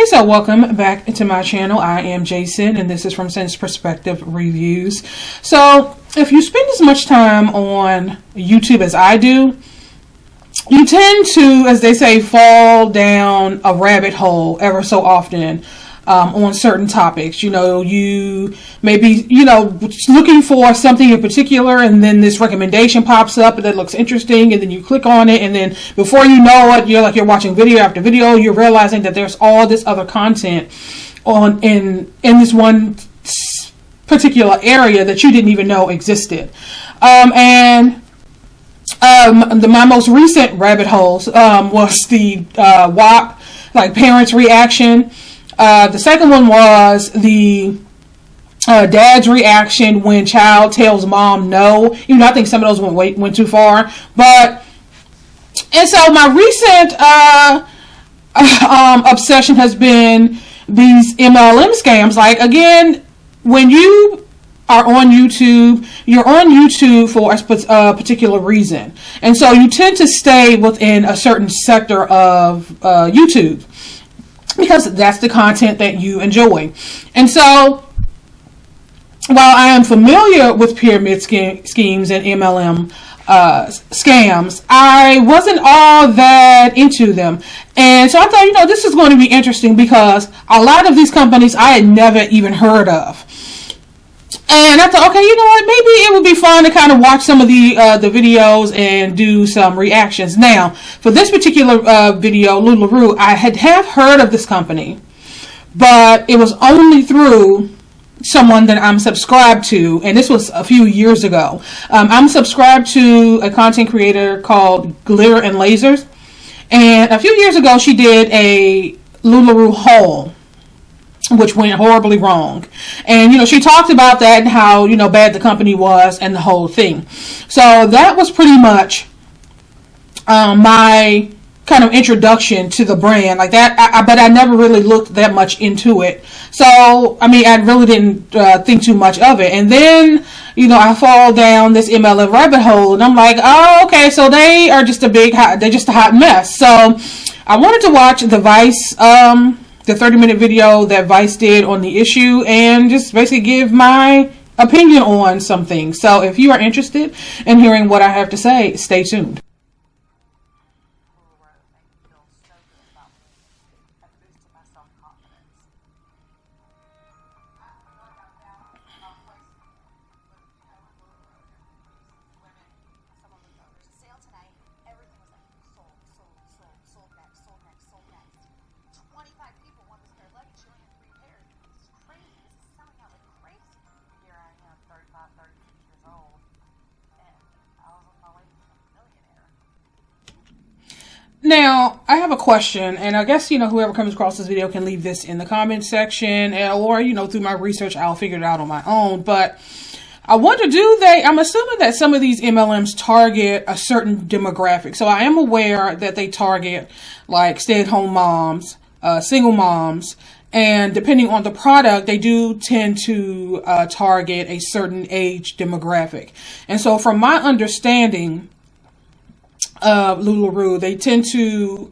Hey, so welcome back to my channel. I am Jason, and this is from Sense Perspective Reviews. So, if you spend as much time on YouTube as I do, you tend to, as they say, fall down a rabbit hole ever so often on certain topics. You know, you may be, looking for something in particular, and then this recommendation pops up that looks interesting, and then you click on it, and then before you know it, you're watching video after video. You're realizing that there's all this other content in this one particular area that you didn't even know existed. My most recent rabbit holes was the WAP, like parents' reaction. The second one was the dad's reaction when child tells mom no. Even though I think some of those went too far. And so my recent obsession has been these MLM scams. Like, again, when you are on YouTube, you're on YouTube for a particular reason. And so you tend to stay within a certain sector of YouTube, because that's the content that you enjoy. And so, while I am familiar with pyramid schemes and MLM scams, I wasn't all that into them. And so I thought, this is going to be interesting, because a lot of these companies I had never even heard of. And I thought, okay, you know what, maybe it would be fun to kind of watch some of the videos and do some reactions. Now, for this particular video, Lularoe, I have heard of this company, but it was only through someone that I'm subscribed to, and this was a few years ago. I'm subscribed to a content creator called Glitter and Lasers, and a few years ago she did a Lularoe haul, which went horribly wrong. And, she talked about that and how, bad the company was and the whole thing. So that was pretty much my kind of introduction to the brand. Like that, but I never really looked that much into it. So, I really didn't think too much of it. And then, I fall down this MLM rabbit hole, and I'm like, oh, okay, so they are just they're just a hot mess. So I wanted to watch the Vice, the 30-minute video that Vice did on the issue, and just basically give my opinion on some things. So if you are interested in hearing what I have to say, stay tuned. Now, I have a question, and I guess, whoever comes across this video can leave this in the comment section, or, through my research, I'll figure it out on my own. But I wonder, I'm assuming that some of these MLMs target a certain demographic. So I am aware that they target, like, stay-at-home moms, single moms, and depending on the product, they do tend to target a certain age demographic. And so from my understanding, Lularoe, they tend to,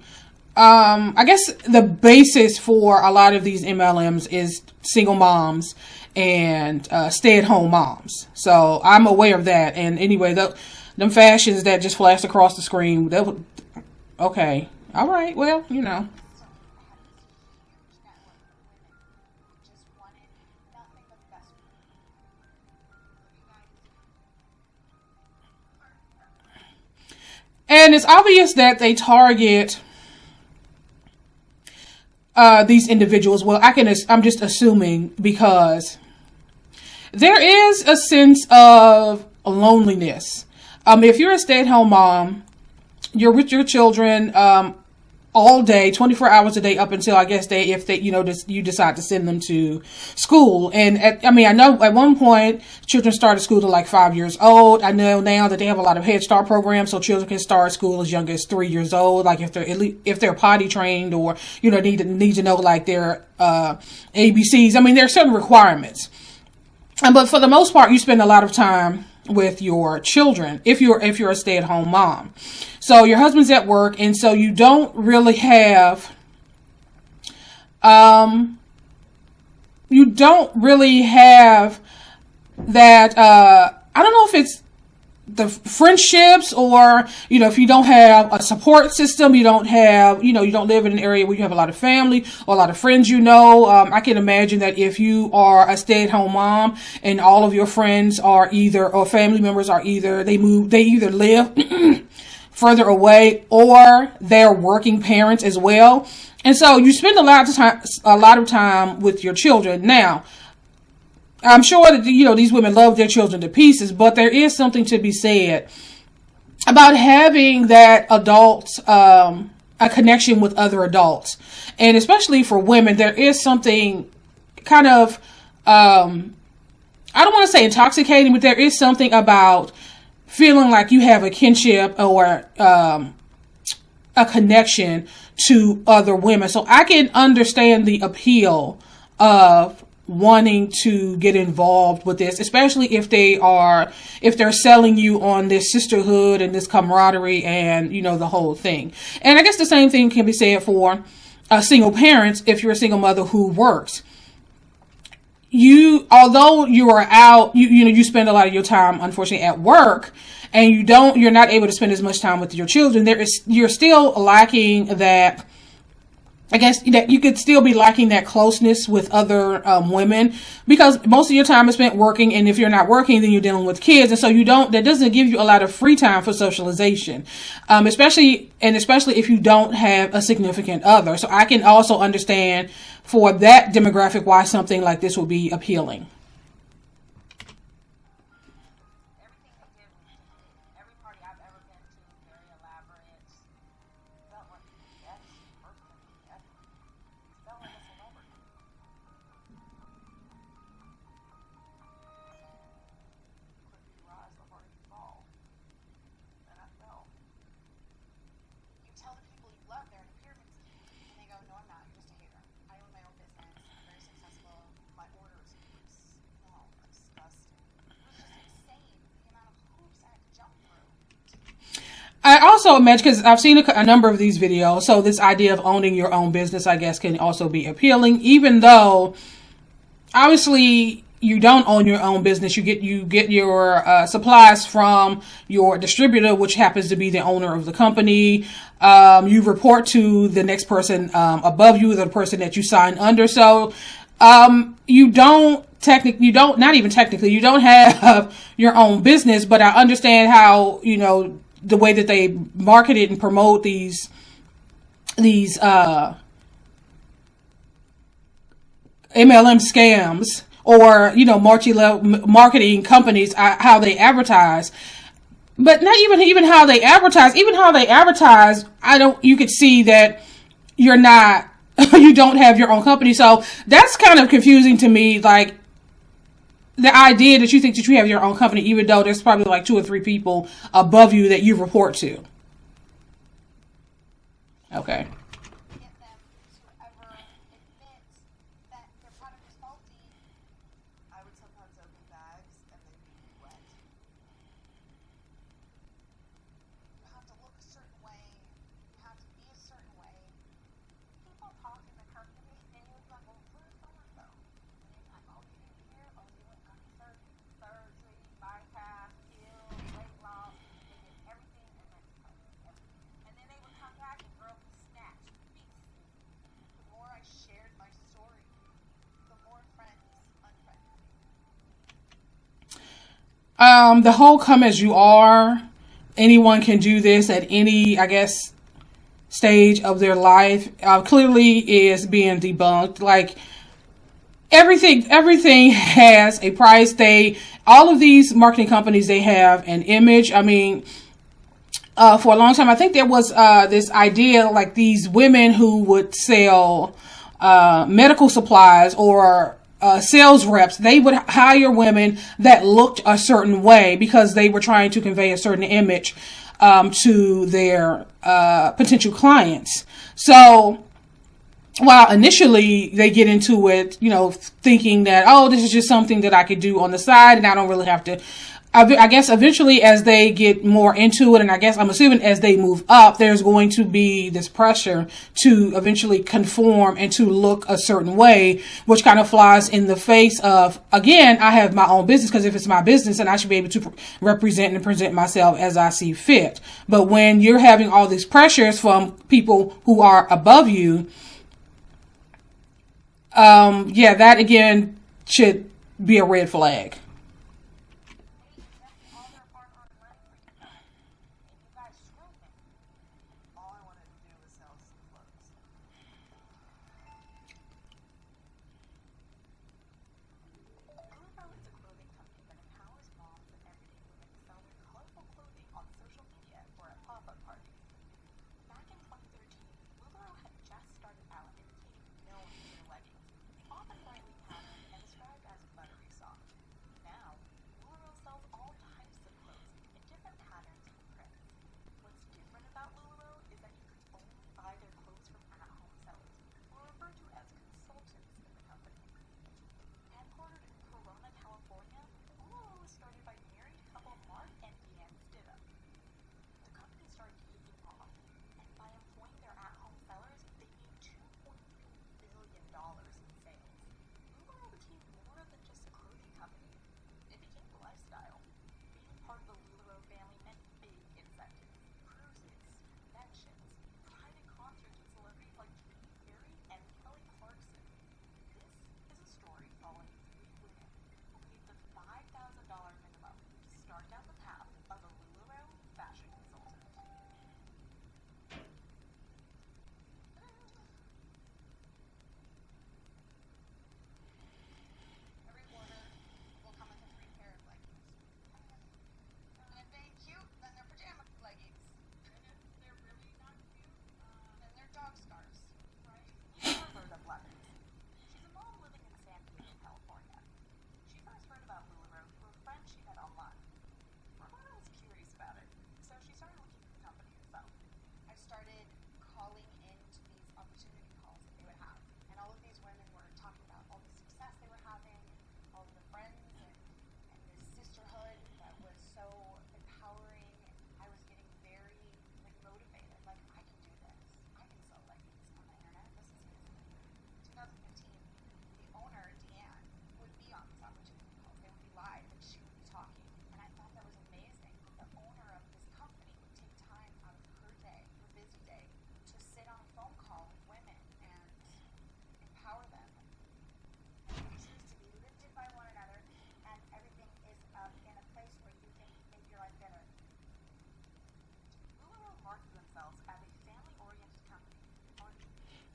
I guess the basis for a lot of these MLMs is single moms and stay-at-home moms. So I'm aware of that. And anyway, them fashions that just flashed across the screen, okay, all right, well, And it's obvious that they target these individuals. Well, I'm just assuming, because there is a sense of loneliness. If you're a stay-at-home mom, you're with your children all day, 24 hours a day, up until, I guess, you decide to send them to school. And I know at one point children started school to like 5 years old. I know now that they have a lot of Head Start programs, so children can start school as young as 3 years old. Like if they're potty trained, or need to know like their ABCs. There are certain requirements. But for the most part, you spend a lot of time with your children if you're a stay-at-home mom. So your husband's at work, and so you don't really have you don't really have that, I don't know if it's the friendships, or, you know, if you don't have a support system, you don't have, you know, you don't live in an area where you have a lot of family or a lot of friends, you know. I can imagine that if you are a stay-at-home mom and all of your friends are either, or family members are either, they either live further away, or they're working parents as well. And so you spend a lot of time with your children. Now, I'm sure that, you know, these women love their children to pieces, but there is something to be said about having that adult, a connection with other adults. And especially for women, there is something kind of, I don't want to say intoxicating, but there is something about feeling like you have a kinship or a connection to other women. So I can understand the appeal of wanting to get involved with this, especially if they're selling you on this sisterhood and this camaraderie and, you know, the whole thing. And I guess the same thing can be said for single parents. If you're a single mother who works, although you are out, you know, you spend a lot of your time, unfortunately, at work, and you're not able to spend as much time with your children. You're still lacking that, I guess, that you could still be lacking that closeness with other women, because most of your time is spent working. And if you're not working, then you're dealing with kids. And so that doesn't give you a lot of free time for socialization, especially if you don't have a significant other. So I can also understand for that demographic why something like this would be appealing. I also imagine, because I've seen a number of these videos, so this idea of owning your own business, I guess, can also be appealing, even though obviously you don't own your own business. You get your supplies from your distributor, which happens to be the owner of the company. You report to the next person above you, the person that you sign under. So you don't have your own business, but I understand how, you know, the way that they market it and promote these MLM scams, or, you know, marketing companies, how they advertise. But not even how they advertise. Even how they advertise, you could see that you don't have your own company. So that's kind of confusing to me. Like, the idea that you think that you have your own company, even though there's probably like 2 or 3 people above you that you report to. Okay. The whole come as you are, anyone can do this at any, I guess, stage of their life, clearly is being debunked. Like, everything has a price. All of these marketing companies, they have an image. I mean, for a long time, I think there was this idea, like, these women who would sell medical supplies, or sales reps, they would hire women that looked a certain way because they were trying to convey a certain image to their potential clients. So while initially they get into it, you know, thinking that, oh, this is just something that I could do on the side and I don't really have to I guess eventually as they get more into it, and I guess I'm assuming as they move up, there's going to be this pressure to eventually conform and to look a certain way, which kind of flies in the face of, again, I have my own business, because if it's my business, then I should be able to represent and present myself as I see fit. But when you're having all these pressures from people who are above you, yeah, that again should be a red flag.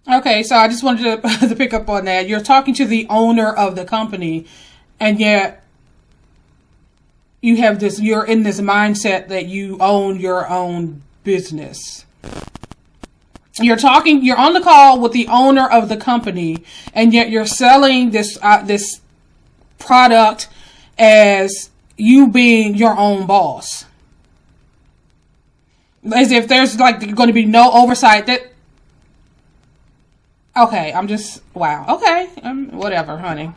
Okay, so I just wanted to pick up on that. You're talking to the owner of the company, and yet you have this, you're in this mindset that you own your own business. You're on the call with the owner of the company, and yet you're selling this this product as you being your own boss. As if there's like going to be no oversight. That okay, I'm just wow. Okay, whatever, honey.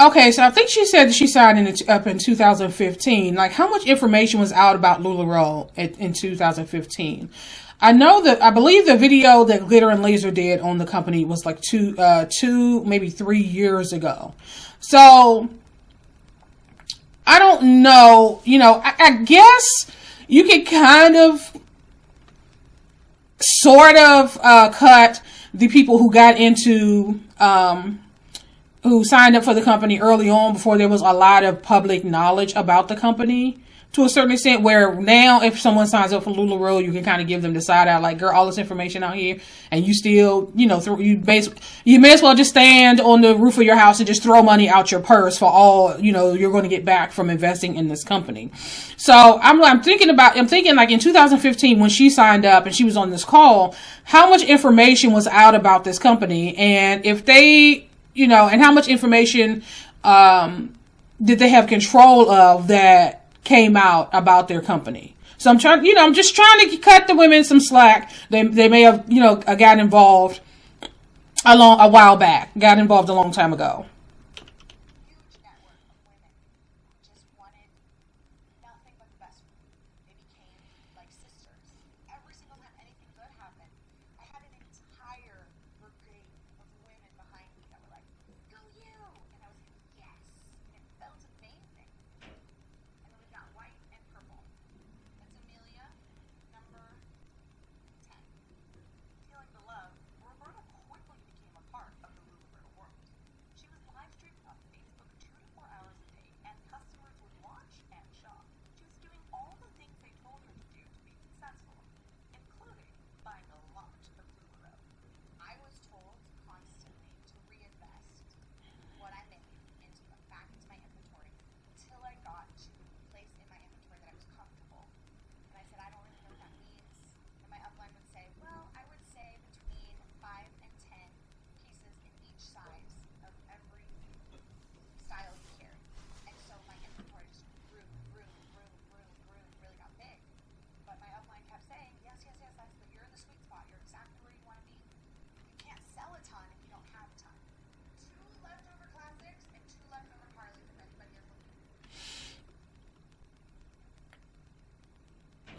Okay, so I think she said that she signed up in 2015. Like, how much information was out about Lularoe in 2015? I believe the video that Glitter and Laser did on the company was like two, maybe 3 years ago. So, I don't know. You know, I guess you could kind of, sort of, cut the people who got into, who signed up for the company early on before there was a lot of public knowledge about the company, to a certain extent, where now if someone signs up for Lularoe, you can kind of give them the side out, like, girl, all this information out here, and you still, you know, you may as well just stand on the roof of your house and just throw money out your purse for all, you know, you're going to get back from investing in this company. So I'm thinking like in 2015 when she signed up and she was on this call, how much information was out about this company, and if they, you know, and how much information did they have control of that came out about their company. So I'm just trying to cut the women some slack. They may have, you know, got involved a long time ago.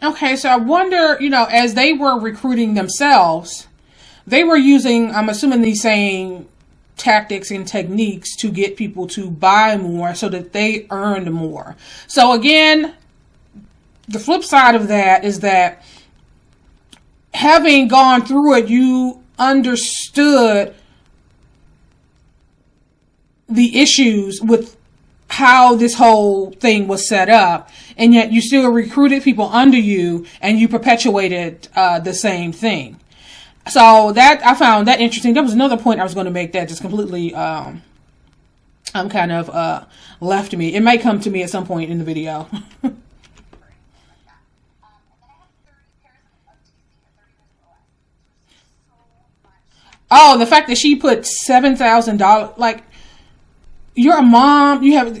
Okay, so I wonder, you know, as they were recruiting themselves, they were using, I'm assuming, these same tactics and techniques to get people to buy more so that they earned more. So again, the flip side of that is that having gone through it, you understood the issues with how this whole thing was set up, and yet you still recruited people under you and you perpetuated the same thing. So that, I found that interesting. That was another point I was going to make that just completely kind of left me. It might come to me at some point in the video. Oh, the fact that she put $7,000, like, you're a mom, you have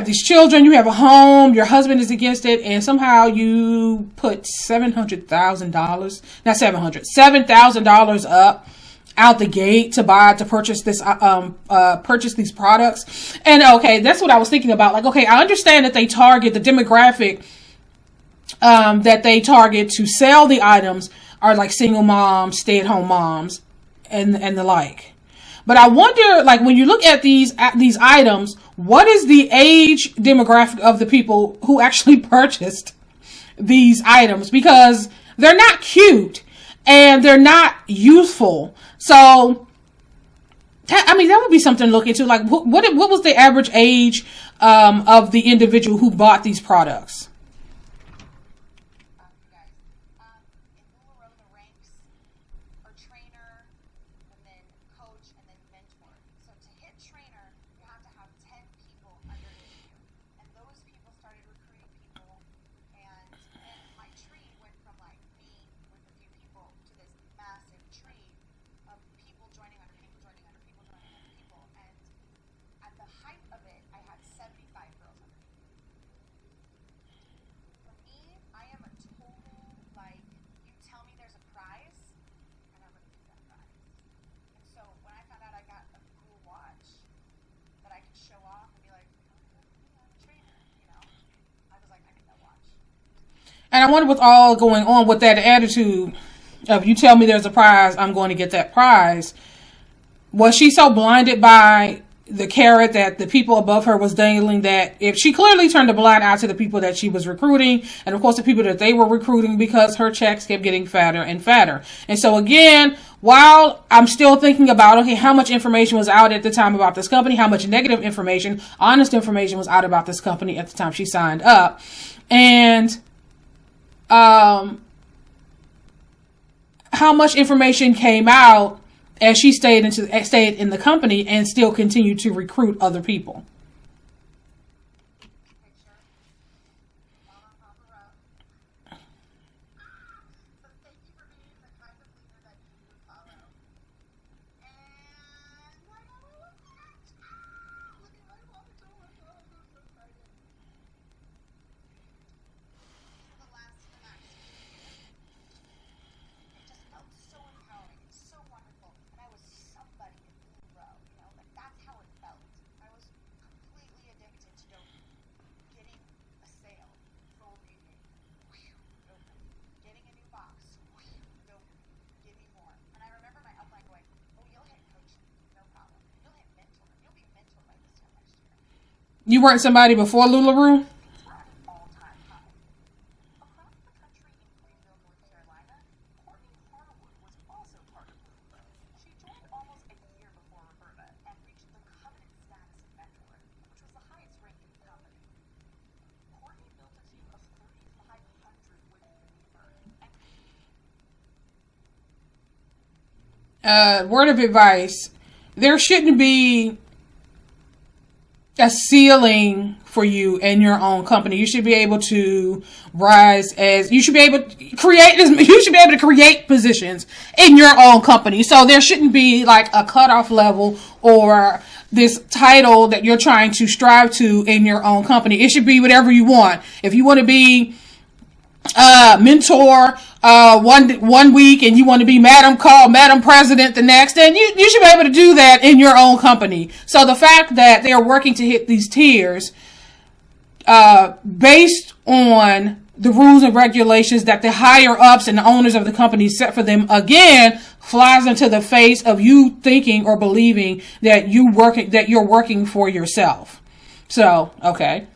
these children, you have a home, your husband is against it, and somehow you put $7,000 up out the gate to purchase these products. And okay, that's what I was thinking about. Like, okay, I understand that they target the demographic that they target to sell the items are like single moms, stay-at-home moms, and the like. But I wonder, like, when you look at these items, what is the age demographic of the people who actually purchased these items? Because they're not cute and they're not useful. So, I mean, that would be something to look into. Like, what was the average age of the individual who bought these products? And I wonder what's all going on with that attitude of, you tell me there's a prize, I'm going to get that prize. Was she so blinded by the carrot that the people above her was dangling, that if she clearly turned a blind eye to the people that she was recruiting, and of course the people that they were recruiting, because her checks kept getting fatter and fatter. And so again, while I'm still thinking about, okay, how much information was out at the time about this company, how much negative information, honest information was out about this company at the time she signed up, and how much information came out as she stayed in the company and still continued to recruit other people. You weren't somebody before Lularoe? Word of advice, there shouldn't be a ceiling for you in your own company. You should be able to rise as, you should be able to create, you should be able to create positions in your own company. So there shouldn't be like a cutoff level or this title that you're trying to strive to in your own company. It should be whatever you want. If you want to be mentor one week and you want to be Madam President the next, then you should be able to do that in your own company. So the fact that they're working to hit these tiers based on the rules and regulations that the higher ups and the owners of the company set for them, again, flies into the face of you thinking or believing that you're working for yourself. So, okay.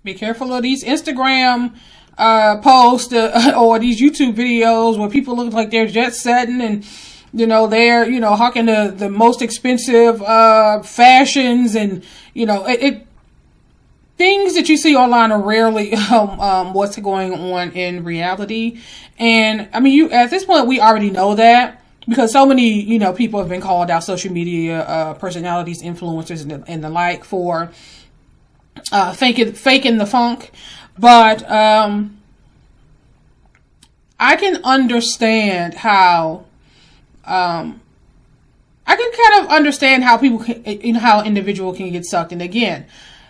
Be careful of these Instagram posts or these YouTube videos where people look like they're jet setting and, you know, they're, you know, hawking the most expensive fashions, and, you know, things that you see online are rarely what's going on in reality. And I mean, at this point, we already know that, because so many, you know, people have been called out, social media personalities, influencers, and the like, for faking the funk. But I can understand how I can kind of understand how people can, you know, how an individual can get sucked. And again,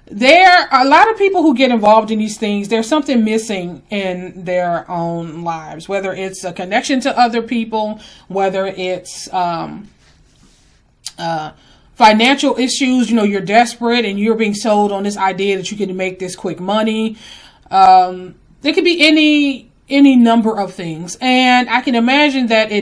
there are a lot of people who get involved in these things. There's something missing in their own lives, whether it's a connection to other people, whether it's financial issues. You know, you're desperate and you're being sold on this idea that you can make this quick money. There could be any number of things. And I can imagine that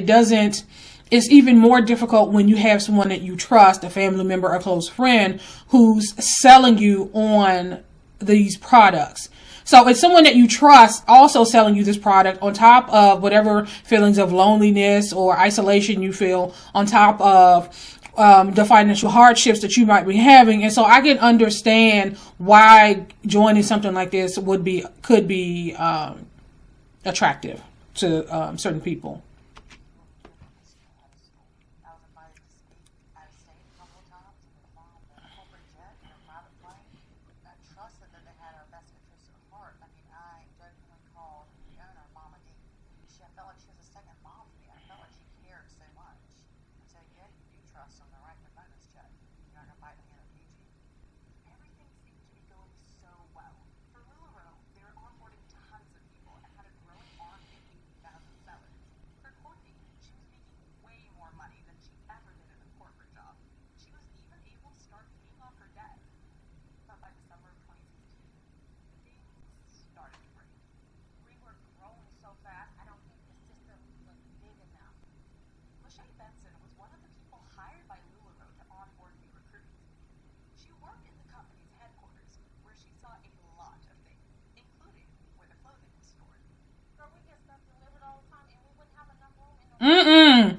it's even more difficult when you have someone that you trust, a family member, a close friend, who's selling you on these products. So it's someone that you trust also selling you this product, on top of whatever feelings of loneliness or isolation you feel, on top of the financial hardships that you might be having. And so I can understand why joining something like this could be attractive to certain people. Mm-mm.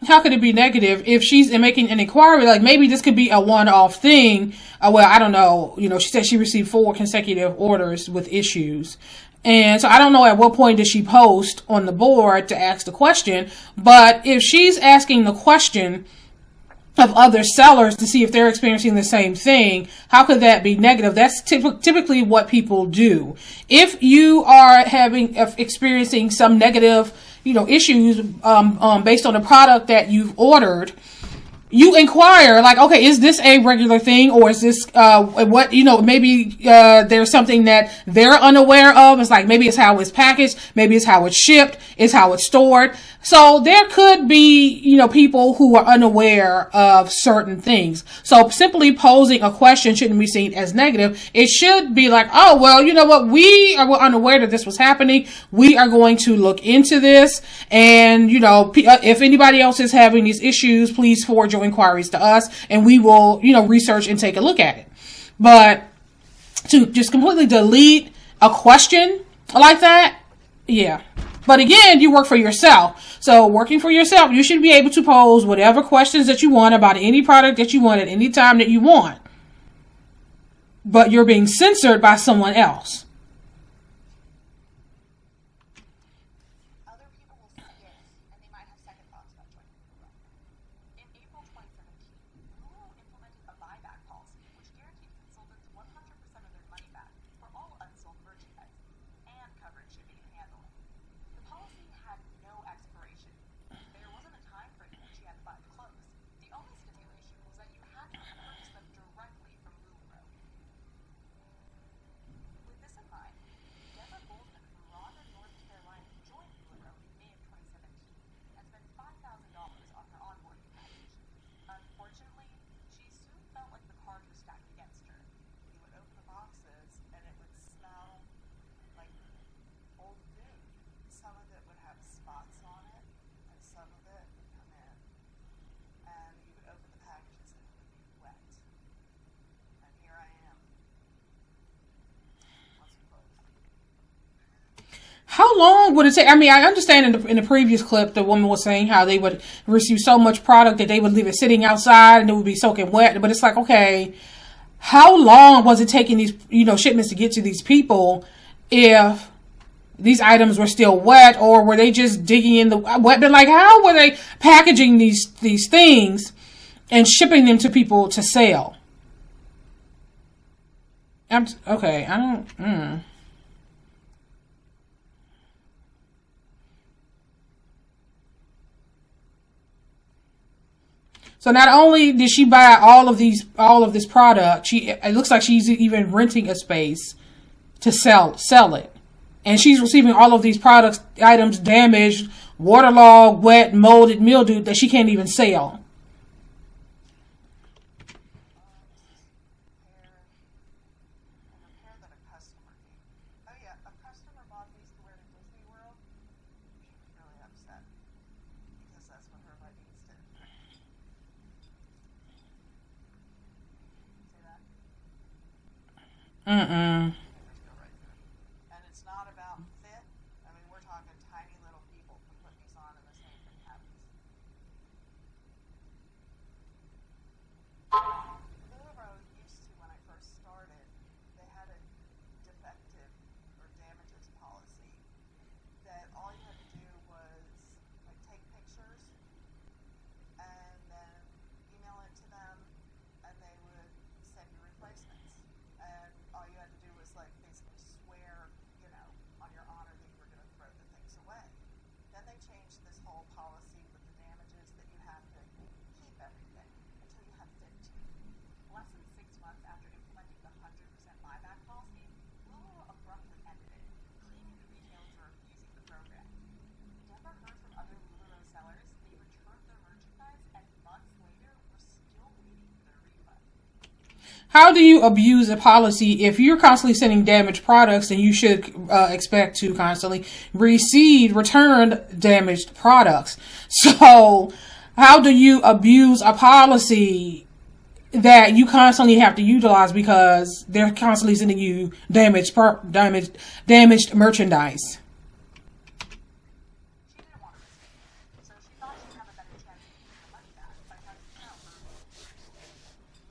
How could it be negative if she's making an inquiry? Like, maybe this could be a one-off thing. Well, I don't know. You know, she said she received 4 consecutive orders with issues. And so I don't know at what point did she post on the board to ask the question. But if she's asking the question of other sellers to see if they're experiencing the same thing, how could that be negative? That's typically what people do. If you are experiencing some negative, you know, issues based on the product that you've ordered, you inquire, like, okay, is this a regular thing, or is this what, you know, maybe there's something that they're unaware of. It's like, maybe it's how it's packaged, maybe it's how it's shipped, it's how it's stored. So there could be, people who are unaware of certain things. So simply posing a question shouldn't be seen as negative. It should be like, oh, well, you know what? We are unaware that this was happening. We are going to look into this. And, if anybody else is having these issues, please forward your inquiries to us and we will, research and take a look at it. But to just completely delete a question like that, yeah. But again, you work for yourself. So working for yourself, you should be able to pose whatever questions that you want about any product that you want at any time that you want. But you're being censored by someone else. Other people will see it and they might have second thoughts about joining Lularoe. In April 2017, Lularoe implemented a buyback policy which guaranteed consultants 100% of their money back for all unsold merchandise and covered shipping and handling. The policy had no expiration. There wasn't a time frame in which you had to buy the clothes. The only stipulation was that you had to purchase them directly from Lularoe. With this in mind, Deborah Goldman from Raleigh, North Carolina joined Lularoe in May of 2017 and spent $5,000 on her onboarding package. Unfortunately, she soon felt like the cards were stacked against her. You would open the boxes and it would smell like old food. Some of it would have spots on it, and some of it would come in. And you would open the packages and it would be wet. And here I am. Once closed. How long would it take? I mean, I understand in the previous clip, the woman was saying how they would receive so much product that they would leave it sitting outside and it would be soaking wet. But it's like, okay, how long was it taking these, shipments to get to these people if these items were still wet, or were they just digging in the wet? But like, how were they packaging these things and shipping them to people to sell? Okay, I don't. So not only did she buy all of this product, it looks like she's even renting a space to sell it. And she's receiving all of these items damaged, waterlogged, wet, molded, mildewed that she can't even sell. And it's not about fit. I mean, we're talking tiny little people can put these on and the same thing happens. Lularoe used to, when I first started, they had a defective or damages policy that all you had to do was like take pictures and then email it to them and they would send you replacements. And all you had to do was like basically swear, on your honor that you were going to throw the things away. Then they changed this whole policy with the damages that you have to keep everything until you have 15. Less than 6 months after implementing the 100% buyback policy, Lularoe abruptly ended it, claiming the retailers were abusing the program. Deborah heard from other Lularoe sellers they returned their merchandise and months later were still waiting for their refund. How do you abuse a policy? If you're constantly sending damaged products, then you should expect to constantly return damaged products. So how do you abuse a policy that you constantly have to utilize because they're constantly sending you damaged merchandise? She didn't want to risk it, so she thought she'd have a better chance of getting the money back by having it out for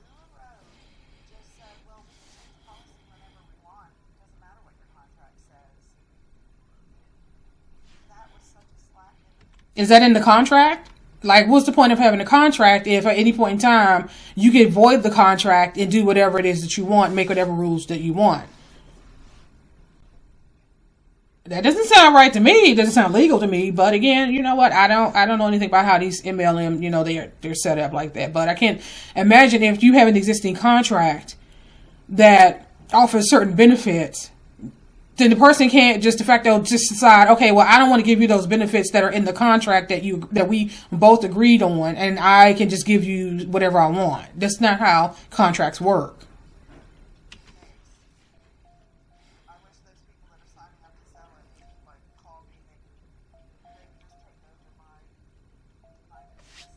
Lularoe just said, well, we can change policy whenever we want. It doesn't matter what your contract says. That was such a slap in the face. Is that in the contract? Like, what's the point of having a contract if at any point in time you can void the contract and do whatever it is that you want, make whatever rules that you want? That doesn't sound right to me. It doesn't sound legal to me. But again, you know what? I don't know anything about how these MLM, they're set up like that. But I can't imagine if you have an existing contract that offers certain benefits, then the person can't just de facto just decide, okay, well, I don't want to give you those benefits that are in the contract that we both agreed on, and I can just give you whatever I want. That's not how contracts work. I wish those people that are signing up to sell it like call me. They can just take over my business.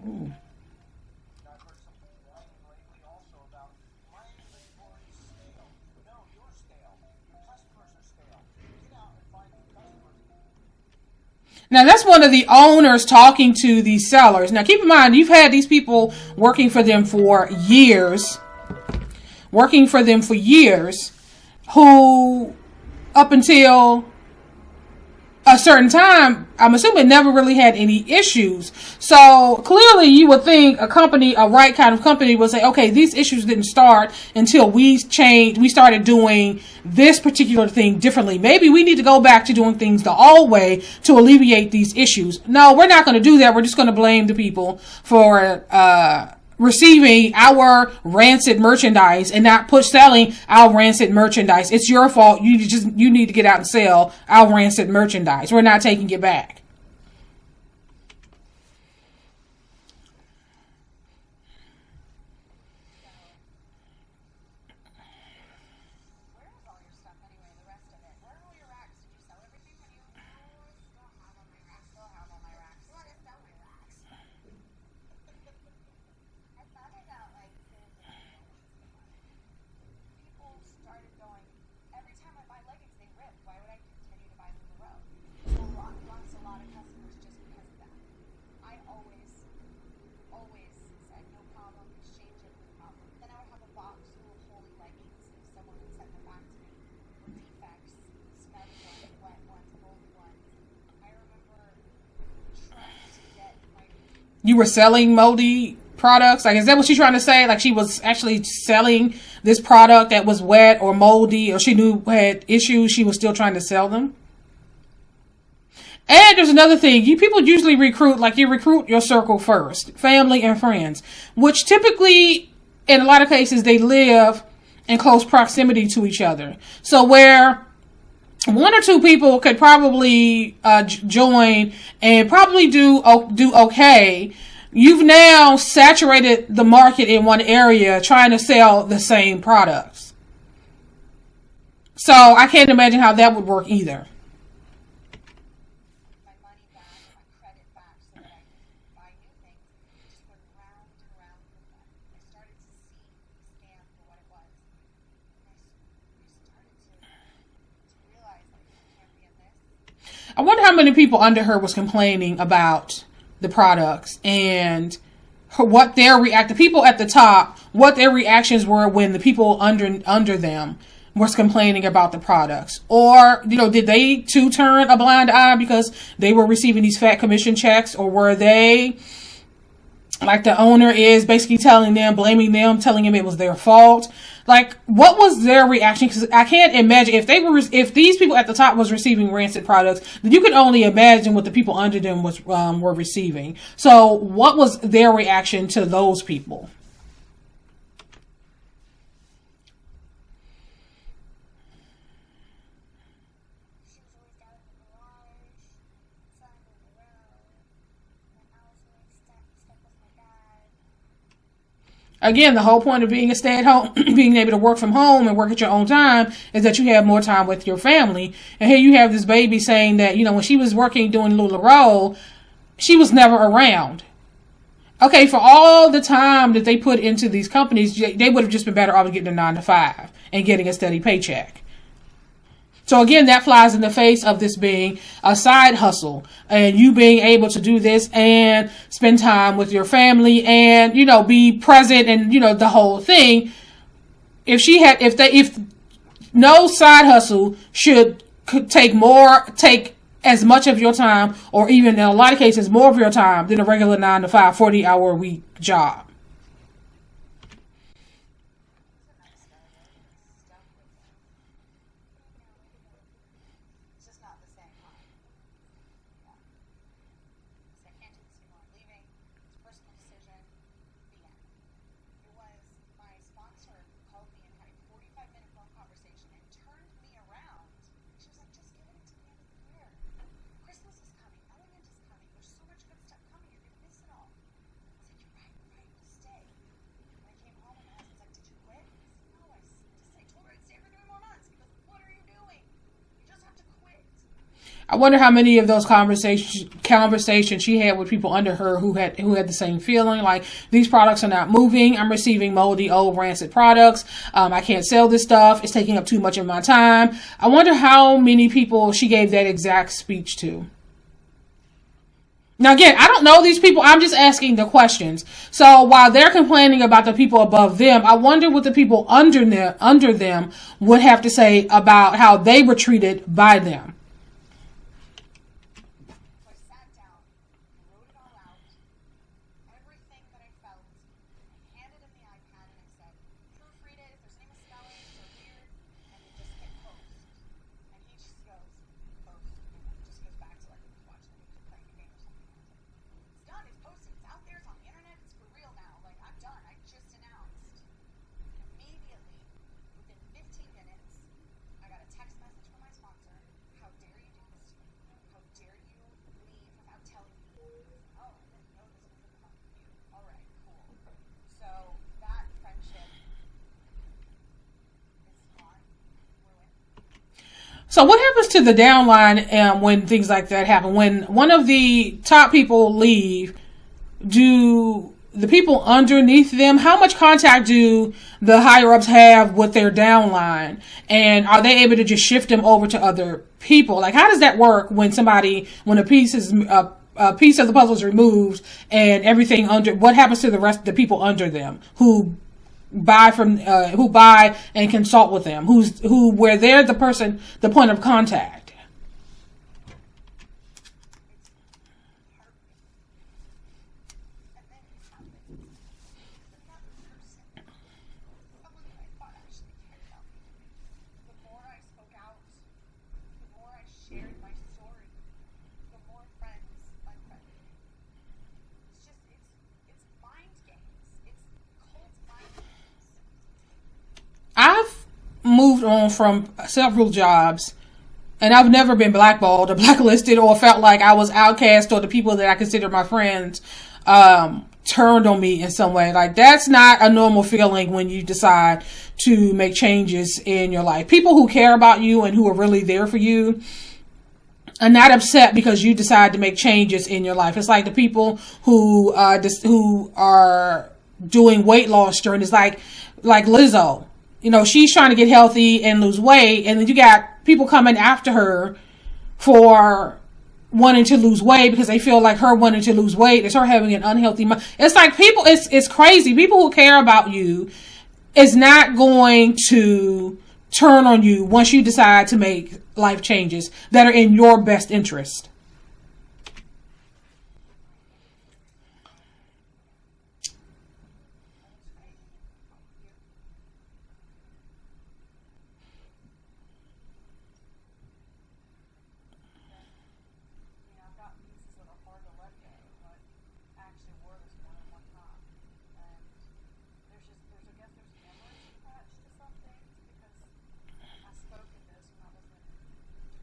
Ooh. I've heard some complaining lately also about my inventory is stale. No, you're stale. Your customers are stale. Get out and find new customers. Now, that's one of the owners talking to these sellers. Now, keep in mind, you've had these people working for them for years, who, up until a certain time, I'm assuming never really had any issues. So clearly you would think a right kind of company would say, okay, these issues didn't start until we started doing this particular thing differently. Maybe we need to go back to doing things the old way to alleviate these issues. No, we're not going to do that. We're just going to blame the people for, receiving our rancid merchandise and not selling our rancid merchandise. It's your fault. You need to get out and sell our rancid merchandise. We're not taking it back. Where is all your stuff anyway? The rest of it? Where are all your racks? Did you sell everything when you? Still have all my racks. Still have all my racks. You want to sell my racks? I found it out like people started going. Every time I buy leggings, they rip. Why would I continue to buy Lularoe? So lost a lot of customers just because of that. I always said no problem. Exchange it, no problem. Then I would have a box full of holy leggings. If someone would send them back to me with defects, smelly ones, wet ones, moldy ones. I remember trying to get my. You were selling moldy products? Like, is that what she's trying to say? Like, she was actually selling this product that was wet or moldy, or she knew had issues, she was still trying to sell them? And there's another thing. People usually recruit your circle first, family and friends, which typically, in a lot of cases, they live in close proximity to each other. So where one or two people could probably join and probably do okay, you've now saturated the market in one area trying to sell the same products. So I can't imagine how that would work either. My money back, my credit back, so that I could buy new things. Just went round and round with them. I started to see the scam for what it was. And I started to realize like I can't be in this. I wonder how many people under her was complaining about the products and what the people at the top, what their reactions were when the people under them was complaining about the products. Or, did they too turn a blind eye because they were receiving these fat commission checks? Or were they, like the owner is basically blaming them, telling them it was their fault? Like, what was their reaction? Because I can't imagine if these people at the top was receiving rancid products, then you could only imagine what the people under them were receiving. So, what was their reaction to those people? She was always down in the garage, selling Lularoe, and I was always stuck with my dad. Again, the whole point of being a stay-at-home, being able to work from home and work at your own time, is that you have more time with your family. And here you have this baby saying that, when she was working doing Lularoe, she was never around. Okay, for all the time that they put into these companies, they would have just been better off getting a 9-to-5 and getting a steady paycheck. So again, that flies in the face of this being a side hustle and you being able to do this and spend time with your family and, be present and, the whole thing. If no side hustle could take as much of your time, or even in a lot of cases more of your time than a regular 9-to-5, 40-hour-a-week job. It's just not the same, huh? Yeah. So I can't do this anymore. I'm leaving. It's a personal decision. The end. It was my sponsor who called me and had a 45-minute phone conversation I wonder how many of those conversations she had with people under her who had the same feeling. Like, these products are not moving. I'm receiving moldy, old, rancid products. I can't sell this stuff. It's taking up too much of my time. I wonder how many people she gave that exact speech to. Now, again, I don't know these people. I'm just asking the questions. So while they're complaining about the people above them, I wonder what the people under them would have to say about how they were treated by them. So I sat down, wrote it all out, everything that I felt, and handed him the iPad and I said, proofread it, if there's any misspellings or weird, and then just hit post. And he just goes, post, and then just goes back to like watching the music, playing a game or something. It's done, it's posted, it's out there, it's on the internet, it's for real now. Like, I'm done, I just announced. Immediately, within 15 minutes, I got a text message from my sponsor. How dare you do this to me? How dare you leave without telling me? Oh, I didn't know this was going to come from you. All right, cool. So that friendship is gone, ruined. So what happens to the downline when things like that happen? When one of the top people leave, do the people underneath them, how much contact do the higher ups have with their downline? And are they able to just shift them over to other people? Like, how does that work when a piece of the puzzle is removed and everything what happens to the rest of the people under them who buy and consult with them, where they're the point of contact? And then it happened. Another person, someone that I thought actually cared about me. The more I spoke out, the more I shared my story, the more friends unfriended me. It's mind games. It's cult mind games. I've moved on from several jobs, and I've never been blackballed or blacklisted or felt like I was outcast or the people that I consider my friends turned on me in some way. Like, that's not a normal feeling when you decide to make changes in your life. People who care about you and who are really there for you are not upset because you decide to make changes in your life. It's like the people who are doing weight loss journeys, like Lizzo. You know, she's trying to get healthy and lose weight, and then you got people coming after her for wanting to lose weight because they feel like her wanting to lose weight is her having an unhealthy mind. It's like it's crazy. People who care about you is not going to turn on you once you decide to make life changes that are in your best interest. I've got pieces that are hard to let go, but actually wore this more than one time. And there's memories attached to some things because I spoke in this when I was in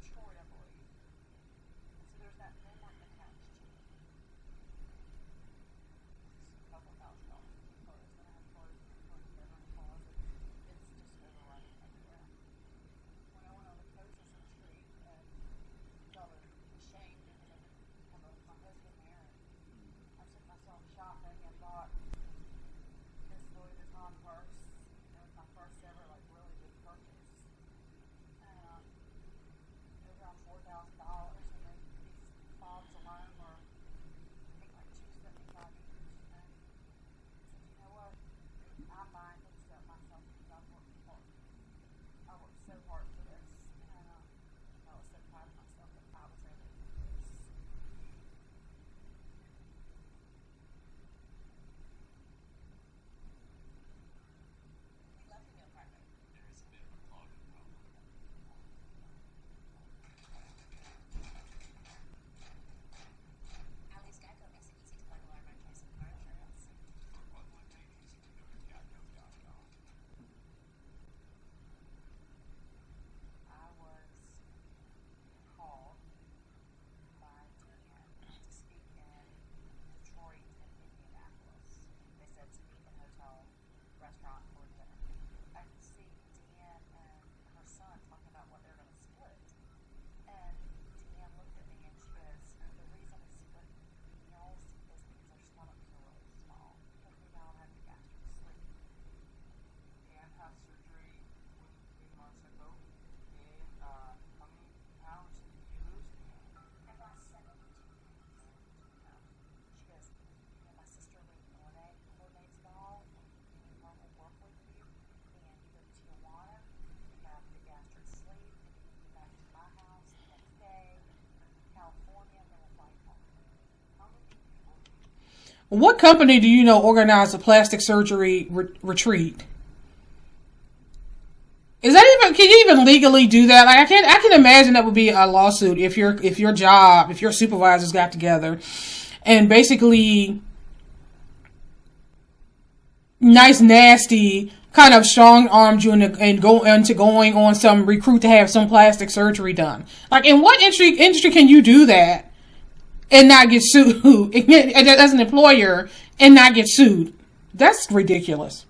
Detroit, I believe. What company do you know organized a plastic surgery retreat? Is that even? Can you even legally do that? Like, I can imagine that would be a lawsuit if your supervisors got together and basically nice nasty kind of strong armed you and go into going on some recruit to have some plastic surgery done. Like, in what industry can you do that and not get sued as an employer and not get sued? That's ridiculous.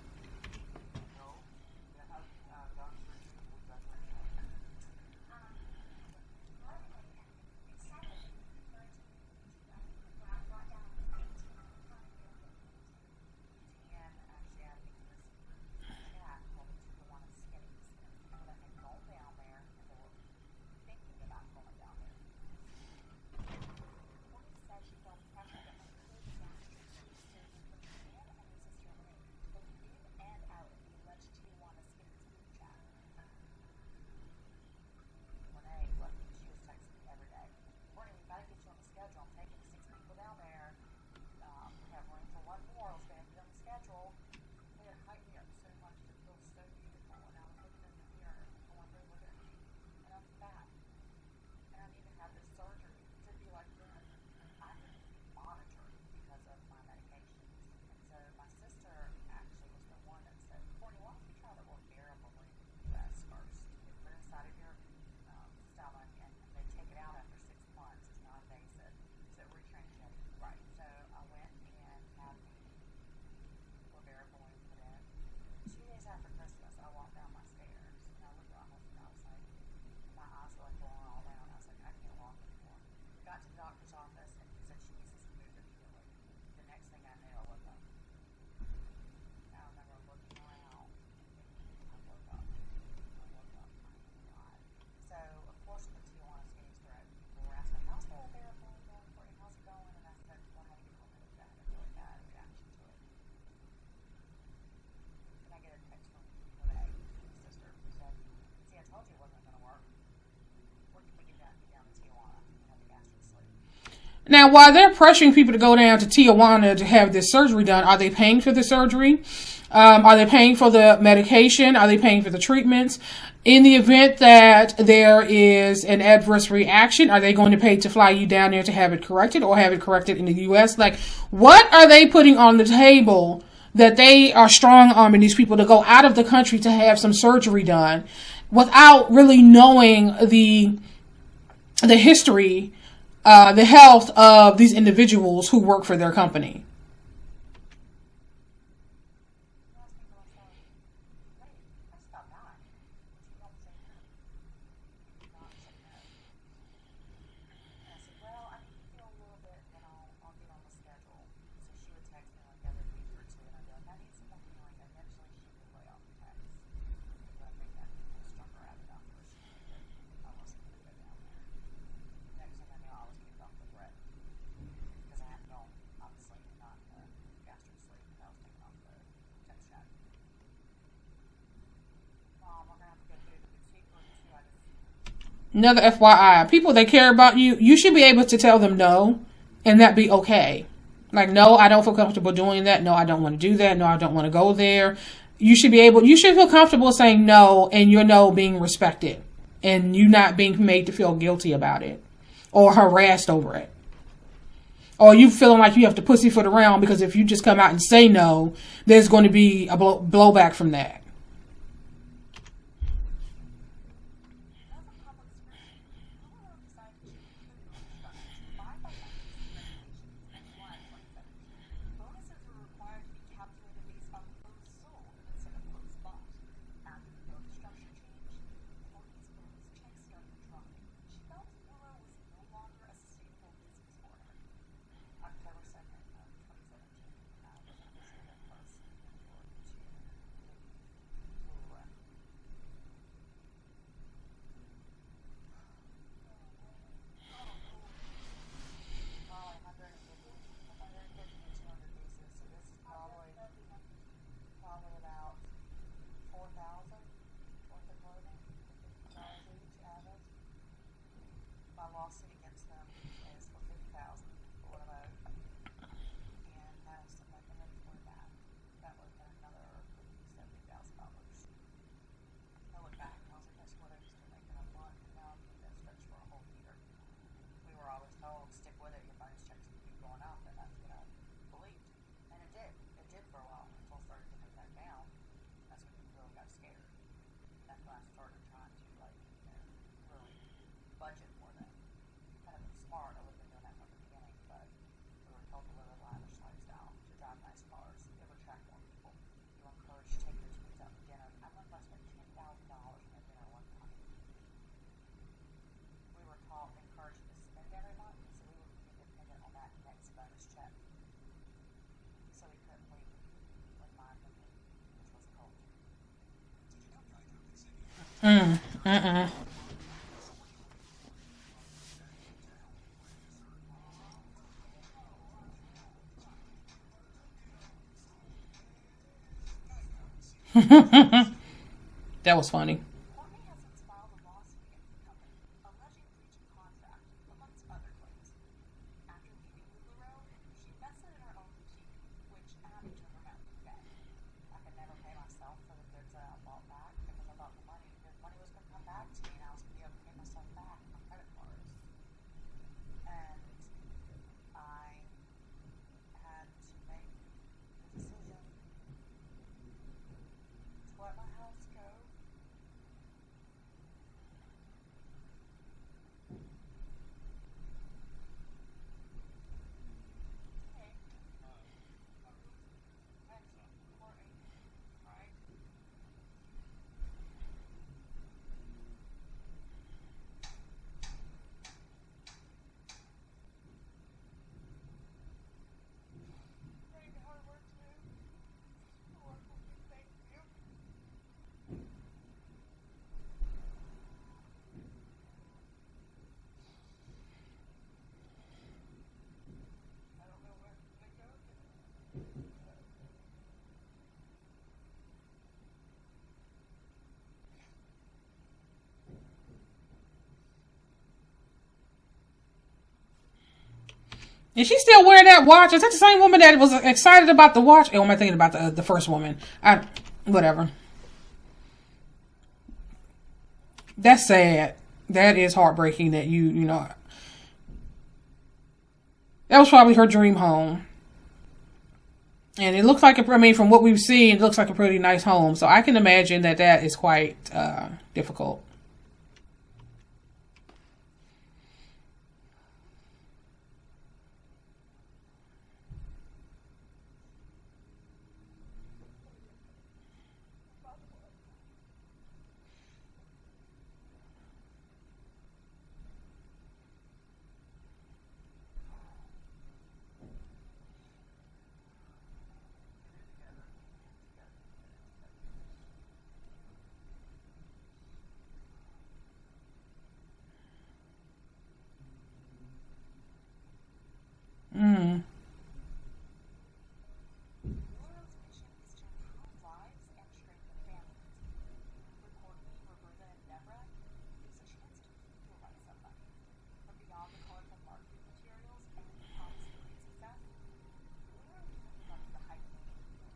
Now, while they're pressuring people to go down to Tijuana to have this surgery done, are they paying for the surgery? Are they paying for the medication? Are they paying for the treatments? In the event that there is an adverse reaction, are they going to pay to fly you down there to have it corrected or have it corrected in the U.S.? Like, what are they putting on the table that they are strong-arming these people to go out of the country to have some surgery done without really knowing the history, the health of these individuals who work for their company? Another FYI, people that care about you, you should be able to tell them no, and that be okay. Like, no, I don't feel comfortable doing that. No, I don't want to do that. No, I don't want to go there. You should feel comfortable saying no, and your no being respected, and you not being made to feel guilty about it or harassed over it. Or you feeling like you have to pussyfoot around because if you just come out and say no, there's going to be a blowback from that. got scared. That's when I started trying to, like, really budget for them. Kind of smart. I would have been doing that from the beginning, but we were told to live a lavish lifestyle, to drive nice cars, to attract more people. You were encouraged to take your kids out to dinner. I remember I spent $10,000 on a dinner one time. We were taught, encouraged to spend every month, so we would be dependent on that next bonus check. So we couldn't leave when mine would leave, which was cold. That was funny. Courtney has since filed a lawsuit against the company, alleging breach of contract, amongst other claims. After leaving Lularoe, she invested in her own boutique, which added to her mountain debt. I could never pay myself for the goods that I bought back because I thought the money was going to come back to me and I was going to be able to pay myself back on credit cards. And I had to make the decision to let my house go. Hey. That's Courtney, right? Very hard work too. Lord, thank you. I don't know where to go. Is she still wearing that watch? Is that the same woman that was excited about the watch? Oh, am I thinking about the first woman? Whatever. That's sad. That is heartbreaking that you know. That was probably her dream home. And it looks like, from what we've seen, it looks like a pretty nice home. So I can imagine that is quite difficult. Lularoe's mission is to improve lives and strengthen families. For Courtney, Roberta, and Deborah, it's a chance to feel like somebody. But beyond the colorful marketing materials and the promise of great success, Lularoe isn't up to the hype they need.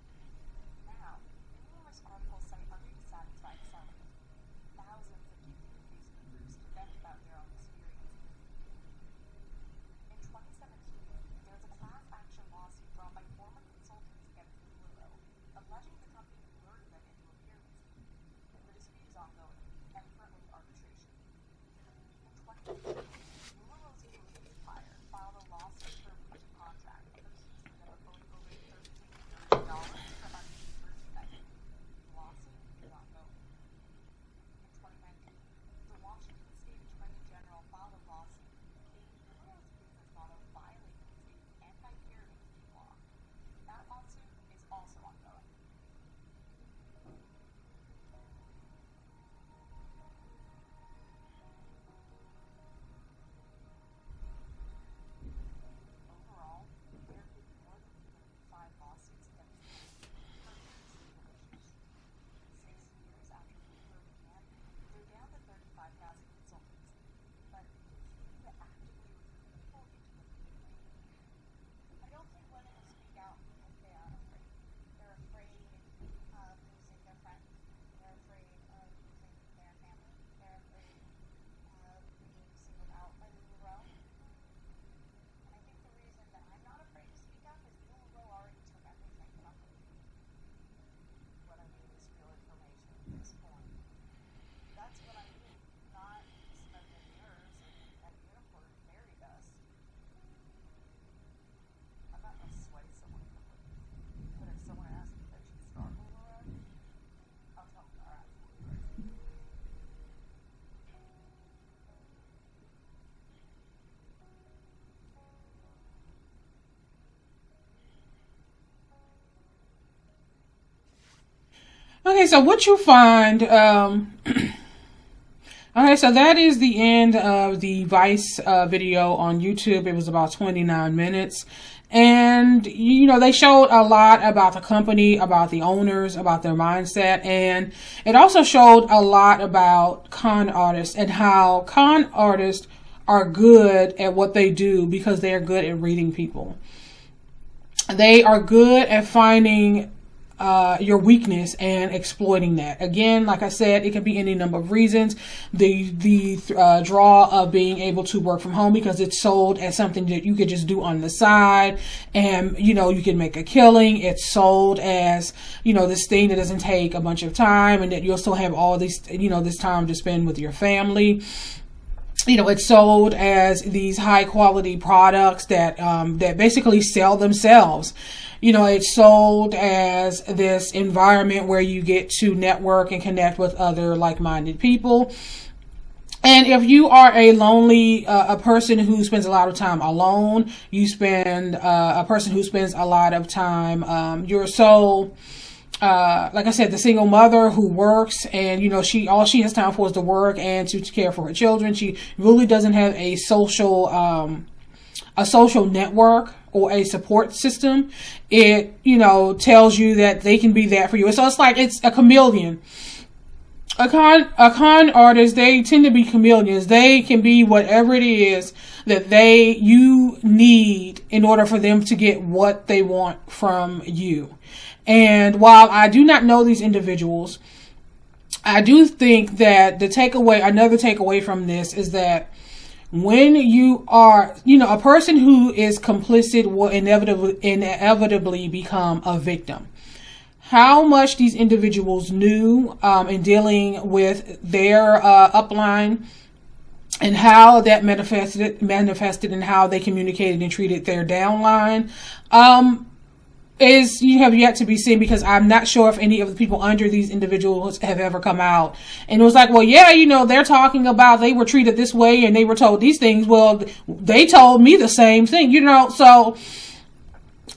Now, numerous articles cite undersatisfied sellers. Thousands of gifted Facebook groups to vent about their own experiences. In 2017, there was a class action lawsuit brought by former consultants against Lularoe, alleging the company lured them into appearances. The dispute is ongoing and currently in arbitration. In 2018, Lularoe's clothing supplier filed a lawsuit for a breach of contract, accusing them of owing over $13 million for unpaid merchandise. The lawsuit is ongoing. In 2019, the Washington State Attorney General filed a lawsuit claiming Lularoe's business model violated the state's anti-pyramid scheme law. That lawsuit is also ongoing. Overall, there have been more than 35 lawsuits against the company for abuse of relationships. 6 years after Lularoe began, they're down to 35,000 consultants, but continue to actively recruit people into the community. I don't think women will speak out because they are afraid. They're Okay, so what you find, okay, so that is the end of the Vice video on YouTube. It was about 29 minutes. And, you know, they showed a lot about the company, about the owners, about their mindset. And it also showed a lot about con artists and how con artists are good at what they do because they are good at reading people. They are good at finding your weakness and exploiting that. Again, like I said, it can be any number of reasons. The draw of being able to work from home because it's sold as something that you could just do on the side and, you know, you can make a killing. It's sold as, you know, this thing that doesn't take a bunch of time and that you'll still have all these, you know, this time to spend with your family. You know, it's sold as these high quality products that that basically sell themselves. You know, it's sold as this environment where you get to network and connect with other like-minded people. And if you are a lonely, a person who spends a lot of time alone, you spend, a person who spends a lot of time, you're so, like I said, the single mother who works and, you know, all she has time for is to work and to care for her children. She really doesn't have a social network or a support system. It, you know, tells you that they can be that for you. So it's like, it's a chameleon. A con artist, they tend to be chameleons. They can be whatever it is that you need in order for them to get what they want from you. And while I do not know these individuals, I do think that another takeaway from this is that when you are, you know, a person who is complicit will inevitably become a victim. How much these individuals knew in dealing with their upline and how that manifested and how they communicated and treated their downline is you have yet to be seen, because I'm not sure if any of the people under these individuals have ever come out and it was like, well, yeah, you know, they're talking about they were treated this way and they were told these things. Well, they told me the same thing, you know. So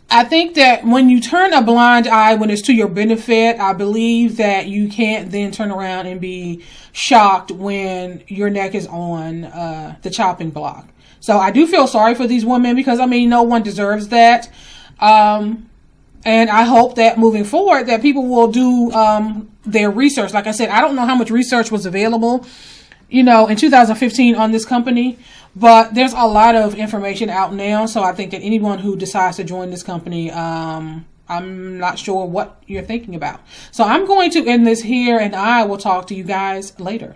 I think that when you turn a blind eye when it's to your benefit, I believe that you can't then turn around and be shocked when your neck is on the chopping block. So I do feel sorry for these women because, I mean, no one deserves that. And I hope that moving forward that people will do their research. Like I said, I don't know how much research was available, you know, in 2015 on this company, but there's a lot of information out now. So I think that anyone who decides to join this company, I'm not sure what you're thinking about. So I'm going to end this here and I will talk to you guys later.